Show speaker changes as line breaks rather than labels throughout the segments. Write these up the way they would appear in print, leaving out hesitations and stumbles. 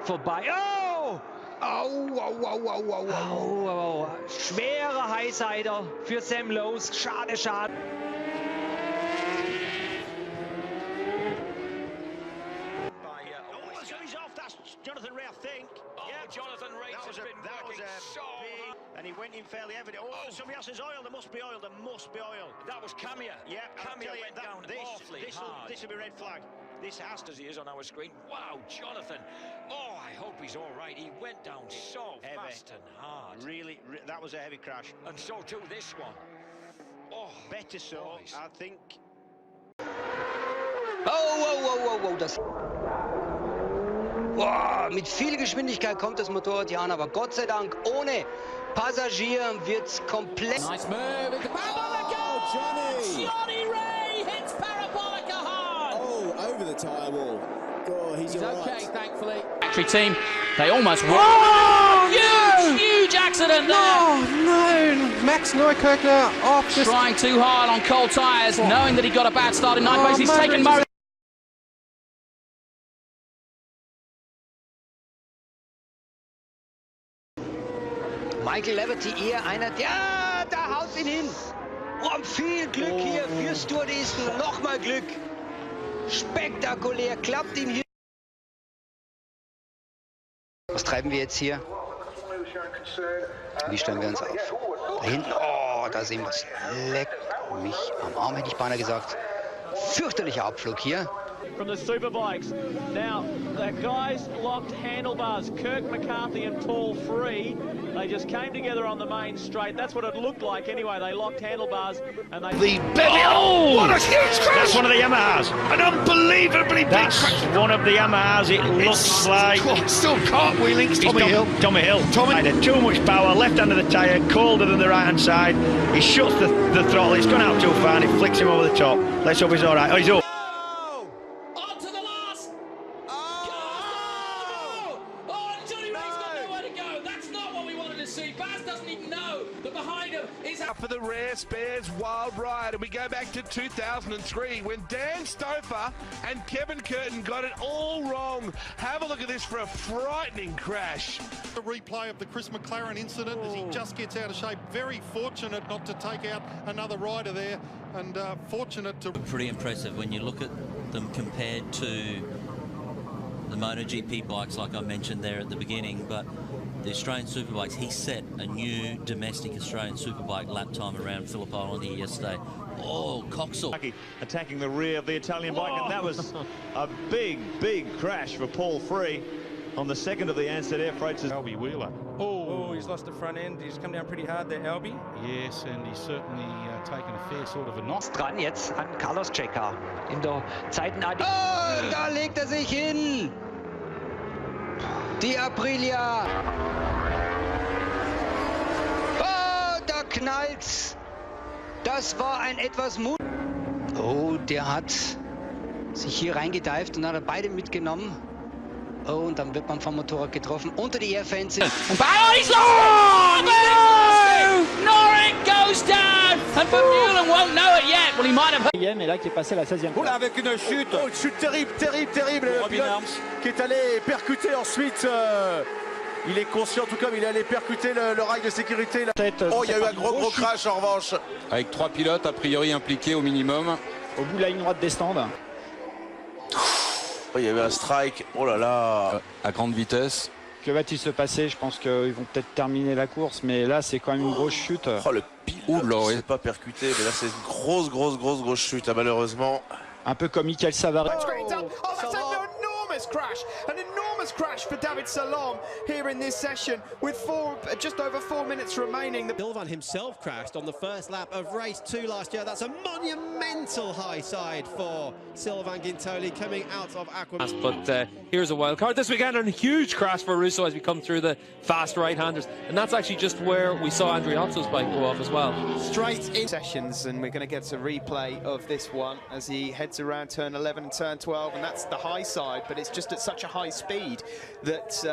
Vorbei. Oh! Au, au, au, au, au, au, au. Schwere Highsider für Sam Lowes. Schade, schade.
Jonathan Ray, I think.
Oh, yeah, Jonathan Ray has been working so hard.
And he went in fairly heavily. Oh, somebody else has oil. There must be oil. There must be oil.
That was Camia.
Yeah,
Camia went down awfully hard.
This will be red flag. This has to.
As he is on our screen. Wow, Jonathan. Oh, I hope he's all right. He went down so
heavy.
Fast and hard.
Really, that was a heavy crash.
And so too this one. Oh,
better so, boys. I think.
Oh, das... Boah, mit viel Geschwindigkeit kommt das Motorrad hier an, aber Gott sei Dank ohne Passagier wird's komplett...
Nice move into Parabolica!
Oh,
Johnny Ray hits Parabolica hard!
Oh, over the tyre wall. Oh, he's all
okay,
right.
thankfully. Factory team, they almost won. Oh, huge accident there!
Oh, no! Max Neukirchner off.
Trying too hard on cold tyres, knowing that he got a bad start in ninth place. He's taken Murray.
Michael Leverty eher einer, ja, da haut ihn hin. Oh, viel Glück hier für Stewardisten, nochmal Glück. Spektakulär, klappt ihn hier. Was treiben wir jetzt hier? Wie stellen wir uns auf? Da hinten, oh, da sehen wir es. Leck mich am Arm, hätte ich beinahe gesagt. Fürchterlicher Abflug hier.
From the Superbikes. Now, the guys locked handlebars. Kirk McCarthy and Paul Free. They just came together on the main straight. That's what it looked like anyway. They locked handlebars and they...
Oh! What a huge crash! That's one of the Yamahas. An unbelievably big crash. One of the Yamahas. It looks like...
Still cartwheeling.
Tommy Hill. Had too much power. Left hand of the tyre. Colder than the right hand side. He shuts the throttle. It's gone out too far and it flicks him over the top. Let's hope he's all right. Oh, he's up.
Baz doesn't even know that behind him is...
For the rare spares wild ride, and we go back to 2003 when Dan Stouffer and Kevin Curtin got it all wrong. Have a look at this for a frightening crash.
A replay of the Chris McLaren incident as he just gets out of shape. Very fortunate not to take out another rider there, and fortunate to...
Pretty impressive when you look at them compared to the MotoGP bikes like I mentioned there at the beginning, but the Australian Superbikes, he set a new domestic Australian Superbike lap time around Phillip Island here yesterday. Oh, Coxall.
Attacking the rear of the Italian bike, and that was a big crash for Paul Free on the second of the Ansett Air Freights.
Albie Wheeler. Oh, he's lost the front end. He's come down pretty hard there, Albie.
Yes, and he's certainly taken a fair sort of a knock.
Dran jetzt an Carlos Checa in der Zeitenart.
Oh, da legt sich hin. Die Aprilia. Oh, da knallt's. Das war ein etwas Mut. Oh, der hat sich hier reingedeift und hat beide mitgenommen. Oh, und dann wird man vom Motorrad getroffen. Unter die Airfans.
And he's lost! No! Norik goes down! And Vermeulen won't know it yet. Well, he might have...
Mais là, qui est passé à la 16e.
Oh là, avec une chute. Oh, une chute terrible. Le pilote qui est allé percuter ensuite. Il est conscient, tout comme il est allé percuter le rail de sécurité.
Oh, il y a eu un gros crash en revanche.
Avec 3 pilotes a priori impliqués au minimum.
Au bout de la ligne droite des stands.
Oh, il y a eu un strike. Oh là là.
À grande vitesse.
Que va-t-il se passer? Je pense qu'ils vont peut-être terminer la course, mais là c'est quand même une grosse chute.
Oh, le pilote s'est pas percuté, mais là c'est une grosse chute, malheureusement.
Un peu comme Michael Savary.
An enormous crash for David Salom here in this session with just over 4 minutes remaining.
Silvan himself crashed on the first lap of race 2 last year. That's a monumental high side for Silvan Gintoli coming out of Aqua.
But here's a wild card this weekend, and a huge crash for Russo as we come through the fast right-handers, and that's actually just where we saw Andrea Otto's bike go off as well.
Straight in sessions, and we're going to get a replay of this one as he heads around turn 11 and turn 12, and that's the high side, but it's it's just at such a high speed that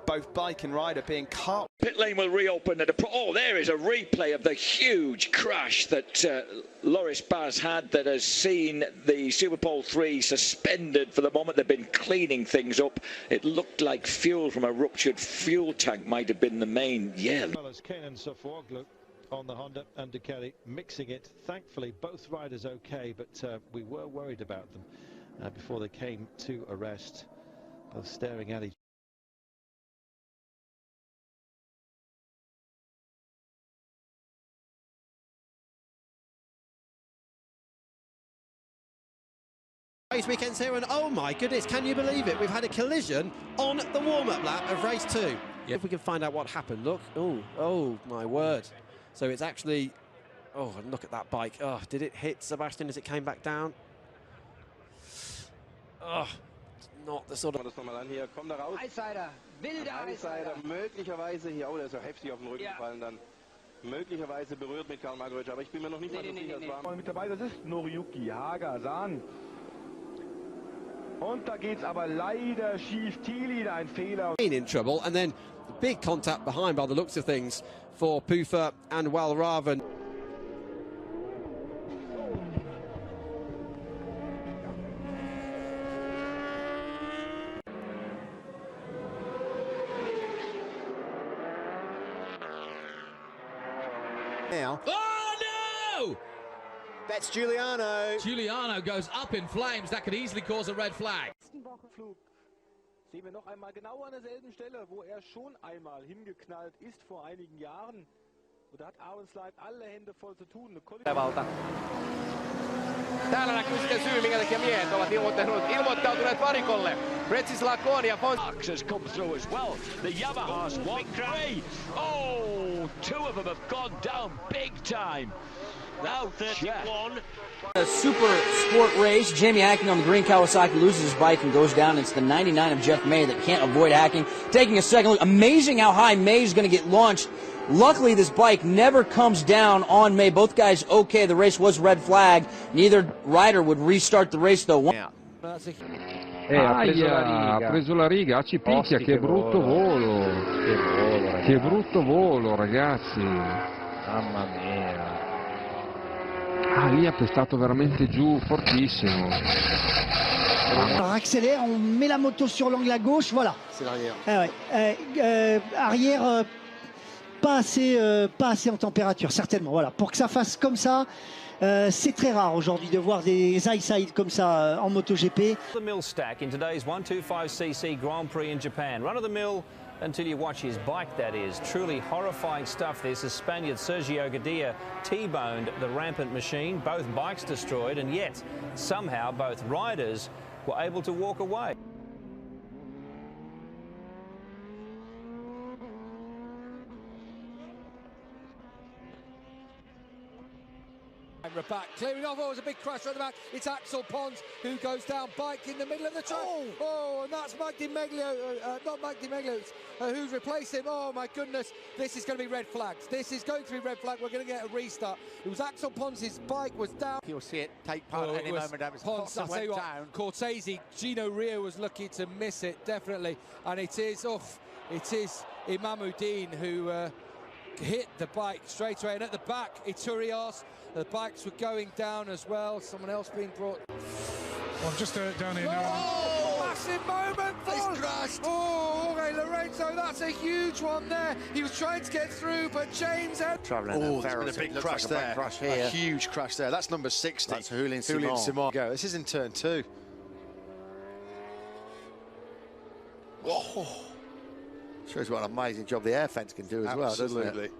both bike and rider being caught.
Pit lane will reopen at oh, there is a replay of the huge crash that Loris Baz had that has seen the Superpole 3 suspended for the moment. They've been cleaning things up. It looked like fuel from a ruptured fuel tank might have been the main yell.
On the Honda and Ducati, mixing it. Thankfully, both riders okay, but we were worried about them before they came to a rest, both staring at each
Race weekends here, and oh my goodness, can you believe it? We've had a collision on the warm-up lap of race 2. Yep. If we can find out what happened, look. Oh my word. So it's actually, oh, and look at that bike. Oh, did it hit Sebastian as it came back down? Oh, it's not the sort of...
Das nochmal an hier, komm da raus.
Highsider, wilde Highsider.
Möglicherweise hier, oh, der ist so heftig auf den Rücken gefallen dann. Möglicherweise berührt mit Karl Markovic, aber ich bin mir noch nicht mal sicher, das war...
Mit dabei, das ist Noriyuki Hagasan. Und da geht's aber leider schief. Thiele, ein Fehler.
In trouble, and then big contact behind by the looks of things for Pufa and Walraven.
Now.
Oh no!
That's Giuliano.
Giuliano goes up in flames. That could easily cause a red flag.
Sehen wir noch einmal genau an derselben Stelle, wo schon einmal hingeknallt ist vor einigen Jahren. Und da hat Arvenslide alle Hände voll zu tun.
Täällä näkyy sitten syy, minkä takia miehet ovat ilmoittautuneet varikolle. Bretislav Konia
has come through as well. The Yamahas won three. Oh, two of them have gone down big time. Now 31.
A super sport race. Jamie hacking on the green. Kawasaki loses his bike and goes down. It's the 99 of Jeff May that can't avoid hacking. Taking a second look. Amazing how high May is going to get launched. Luckily, this bike never comes down on May. Both guys okay. The race was red flag. Neither rider would restart the race, though.
Yeah.
Ha preso la riga, ci picchia, che brutto volo. Che brutto volo, ragazzi.
Mamma mia.
Ah, lì ha pestato veramente giù, fortissimo.
On accélère, on met la moto sur l'angle à gauche, voilà.
C'est l'arrière.
Arrière, pas assez en température, certainement. Voilà, pour que ça fasse comme ça, c'est très rare aujourd'hui de voir des high side comme ça en MotoGP.
The mill stack in today's 125cc Grand Prix in Japan. Run of the mill until you watch his bike, that is. Truly horrifying stuff this as Spaniard Sergio Gadia T-boned the rampant machine. Both bikes destroyed, and yet somehow both riders were able to walk away.
Back, clearing off. Oh, it was a big crash right at the back. It's Axel Pons who goes down, bike in the middle of the track. Oh, and that's Mike Di Meglio, not Mike Di Meglio, who's replaced him. Oh my goodness, this is going to be red flags. This is going to be red flag. We're going to get a restart. It was Axel Pons' bike was down.
You'll see it take part at any moment.
Pons, I'll tell you what, Cortese, Gino Rio was lucky to miss it, definitely. And it is Imamuddin who hit the bike straight away. And at the back, Iturias. The bikes were going down as well. Someone else being brought.
Well, just down here now.
Oh, massive moment!
He's crashed.
Oh, okay, Lorenzo, that's a huge one there. He was trying to get through, but James had...
Oh, there's been a big crash there. A huge crash there. That's number 60.
That's Julian Simon.
Go. This is in turn 2.
Oh. Shows what an amazing job the air fence can do as well, doesn't it?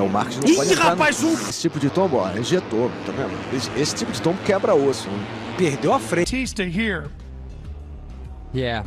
O Marcos não pode entrar esse tipo de tombo, ó, injetou, tá vendo? Esse tipo de tombo quebra osso. Perdeu a frente.
Batista here.
Yeah.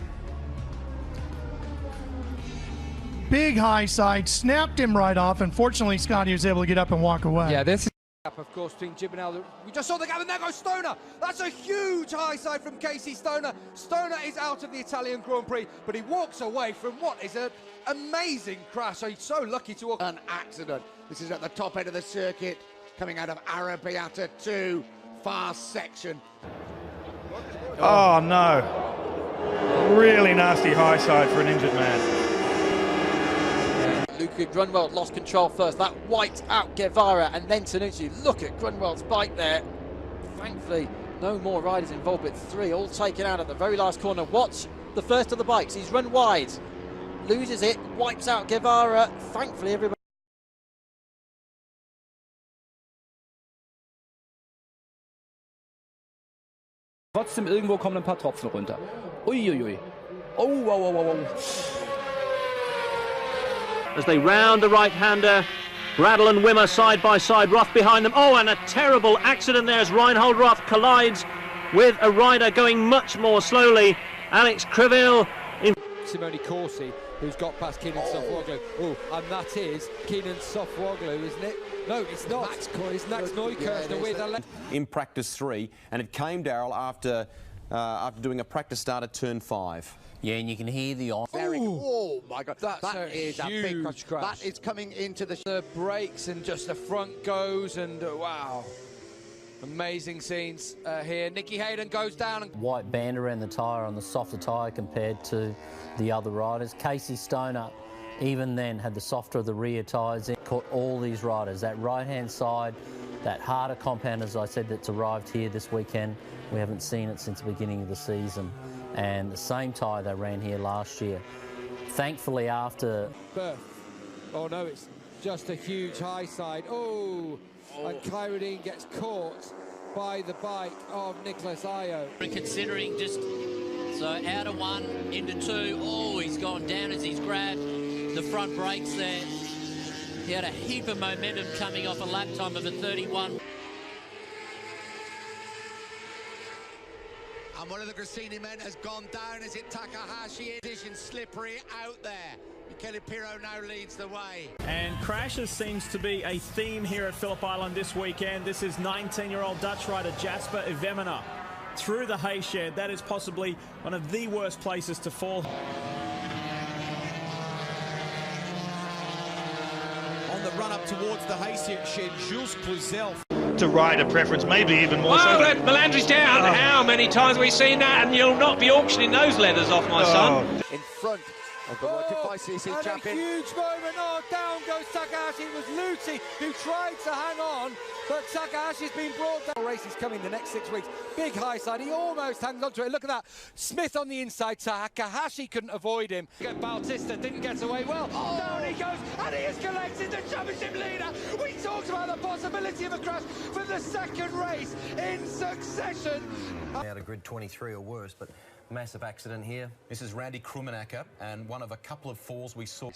Big high side, snapped him right off. Unfortunately, Scotty was able to get up and walk away.
Yeah, this is
gap, of course, between Gibernal. We just saw the gap, and there goes Stoner. That's a huge high side from Casey Stoner. Stoner is out of the Italian Grand Prix, but he walks away from what is an amazing crash. So he's so lucky to walk.
An accident. This is at the top end of the circuit, coming out of Arrabbiata 2, fast section.
Oh no. Really nasty high side for an injured man.
Luca Grunwald lost control first. That wiped out Guevara and then Tanucci. Look at Grunwald's bike there. Thankfully, no more riders involved, but 3 all taken out at the very last corner. Watch the first of the bikes. He's run wide, loses it, wipes out Guevara. Thankfully, everybody.
Trotzdem irgendwo kommen ein paar Tropfen runter. Uiuiui. Oh, wow, wow, wow, wow.
As they round the right-hander, Bradle and Wimmer side by side, Roth behind them. Oh, and a terrible accident there as Reinhold Roth collides with a rider going much more slowly. Alex Criville in
Simone Corsi, who's got past Kenan Sofwoglu. Oh, and that is Kenan Sofwoglu, isn't it? No, it's not. It's Max Neukirchner with a
in practice 3, and it came, Daryl, after doing a practice start at turn 5.
Yeah, and you can hear the
Oh my God, that is a big
crash.
That is coming into
the brakes, and just the front goes, and wow, amazing scenes here. Nicky Hayden goes down.
White band around the tyre on the softer tyre compared to the other riders. Casey Stoner, even then, had the softer of the rear tyres. It caught all these riders. That right-hand side, that harder compound, as I said, that's arrived here this weekend. We haven't seen it since the beginning of the season. And the same tyre they ran here last year. Thankfully, after...
Oh no, it's just a huge high side. Oh. And Kyrodine gets caught by the bike of Nicholas Ayo.
Considering just, so out of 1 into 2. Oh, he's gone down as he's grabbed the front brakes there. He had a heap of momentum coming off a lap time of a 31.
And one of the Grassini men has gone down. Is it Takahashi? Edition slippery out there. Michele Pirro now leads the way.
And crashes seems to be a theme here at Phillip Island this weekend. This is 19-year-old Dutch rider Jasper Ivemina through the hay shed. That is possibly one of the worst places to fall.
On the run up towards the hay shed, Jules Cluzel.
To rider preference, maybe even more so.
Oh, Melandri's down. Oh. How many times have we seen that? And you'll not be auctioning those leathers off, my son.
In front of the 125cc champion.
A huge moment. Oh, down goes Takahashi. It was Luti who tried to hang on, but Takahashi's been brought down. Race is coming the next 6 weeks. Big high side. He almost hangs on to it. Look at that. Smith on the inside. Takahashi couldn't avoid him. Bautista didn't get away well. Oh. Down he goes, and he is collected the championship leader. We talked about the possibility of a crash for the second race in succession.
Out of grid 23 or worse, but massive accident here. This is Randy Krummenacker, and one of a couple of falls we saw.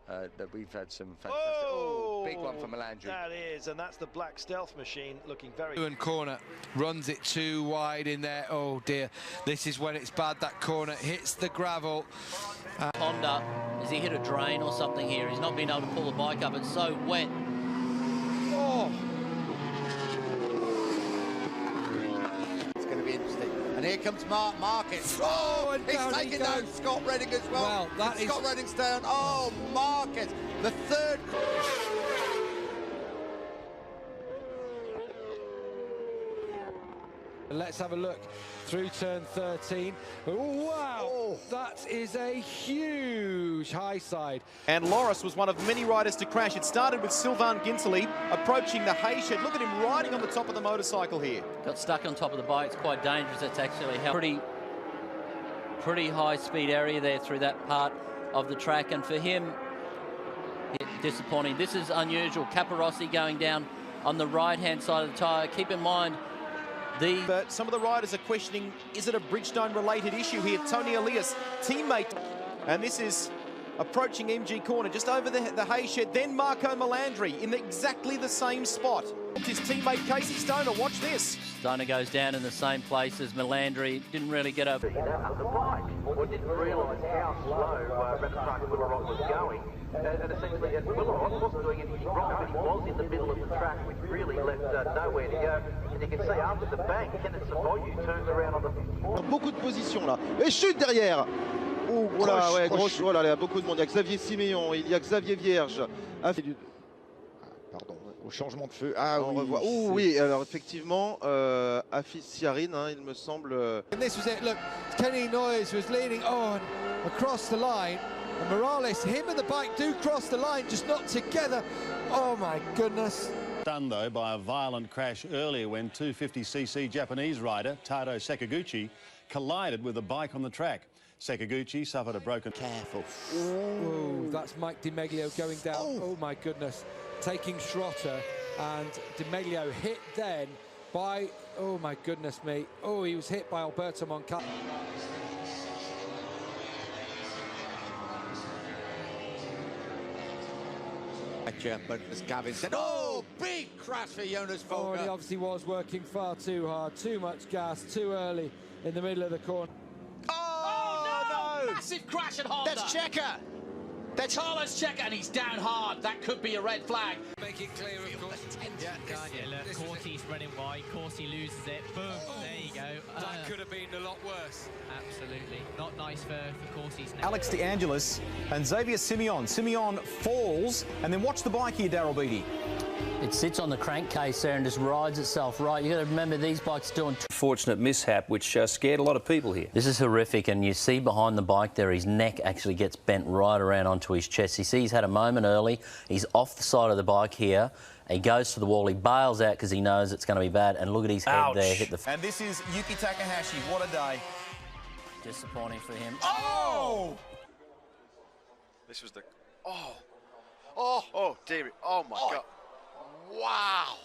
That we've had some fantastic. Big one for Melandri.
That is, and that's the black stealth machine looking very.
And corner runs it too wide in there. Oh dear, this is when it's bad. That corner hits the gravel.
Honda, has he hit a drain or something here? He's not been able to pull the bike up. It's so wet.
Oh.
It's going to be interesting. And here comes Mark Marquez. Oh, and he's taking down Scott Redding as well. Well, Scott Redding's down. Oh, Marquez, the third.
Let's have a look through turn 13. Oh, wow, that is a huge high side.
And Loris was one of many riders to crash. It started with Sylvain Ginsley approaching the hay shed. Look at him riding on the top of the motorcycle here.
Got stuck on top of the bike. It's quite dangerous. It's actually pretty high speed area there through that part of the track. And for him, disappointing. This is unusual. Caparossi going down on the right-hand side of the tyre. Keep in mind,
but some of the riders are questioning, is it a Bridgestone related issue here? Tony Elias, teammate, and this is approaching MG corner, just over the hay shed. Then Marco Melandri in exactly the same spot. His teammate Casey Stoner, watch this.
Stoner goes down in the same place as Melandri. Didn't really get over.
The bike, or didn't realise how slow Red Truck was going.
And essentially, Willem wasn't doing anything wrong, but he was in the middle of the track, which really left nowhere to go. And you can see after the bank, Kenneth Savoyu turns around on the 54.
Beaucoup de positions là. Et chute derrière. Oh, voilà, ouais, grosse, voilà, il y a beaucoup de monde. Il y a Xavier Siméon, il y a Xavier Vierge.
Pardon, au changement de feu. Ah
on
oui.
revoit. Oh oui, alors effectivement, Afis Siarine, hein, il me semble.
And this was it. Look, Kenny Noyes was leaning on across the line. And Morales, him and the bike do cross the line, just not together. Oh my goodness.
Done though by a violent crash earlier when 250cc Japanese rider Tado Sakaguchi collided with a bike on the track. Sakaguchi suffered a broken...
Careful. Oh, that's Mike Di Meglio going down. Oh my goodness. Taking Schrotter, and Di Meglio hit then by... Oh my goodness me. Oh, he was hit by Alberto Moncada.
But as Gavin said, oh, big crash for Jonas Folger.
Oh, and he obviously was working far too hard, too much gas, too early in the middle of the corner.
Oh, no! Massive crash at Honda.
That's Checker.
That's Carlos Checker, and he's down hard. That could be a red flag.
Make it clear, of course.
Look, Corsi's running wide. Corsi loses it. Boom. There you go.
That could have been a lot worse.
Absolutely. Not nice for Corsi's.
Alex De Angelis and Xavier Simeon. Simeon falls, and then watch the bike here, Daryl Beattie.
It sits on the crankcase there and just rides itself right. You've got to remember these bikes doing...
Fortunate mishap which scared a lot of people here.
This is horrific, and you see behind the bike there his neck actually gets bent right around onto his chest. You see he's had a moment early. He's off the side of the bike here. He goes to the wall. He bails out because he knows it's going to be bad. And look at his head there. Hit the...
And this is Yuki Takahashi. What a day.
Disappointing for him.
Oh!
This was the... Oh, David. Oh, my God.
Wow.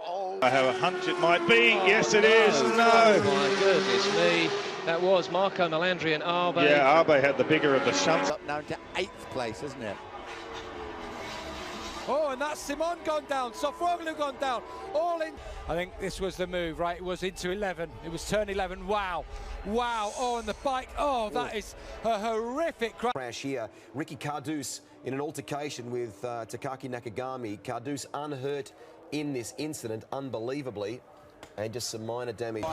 Oh. I have a hunch it might be. Yes, it is. No.
Oh, my goodness me. That was Marco Melandri and Arbe.
Yeah, Arbe had the bigger of the shunts.
Up now into 8th place, isn't it?
Oh, and that's Simon gone down. Sofroglu gone down. All in. I think this was the move, right? It was into 11. It was turn 11. Wow. Wow. Oh, and the bike. Oh, that is a horrific
crash here. Ricky Carduce in an altercation with Takaki Nakagami. Carduce unhurt in this incident, unbelievably, and just some minor damage.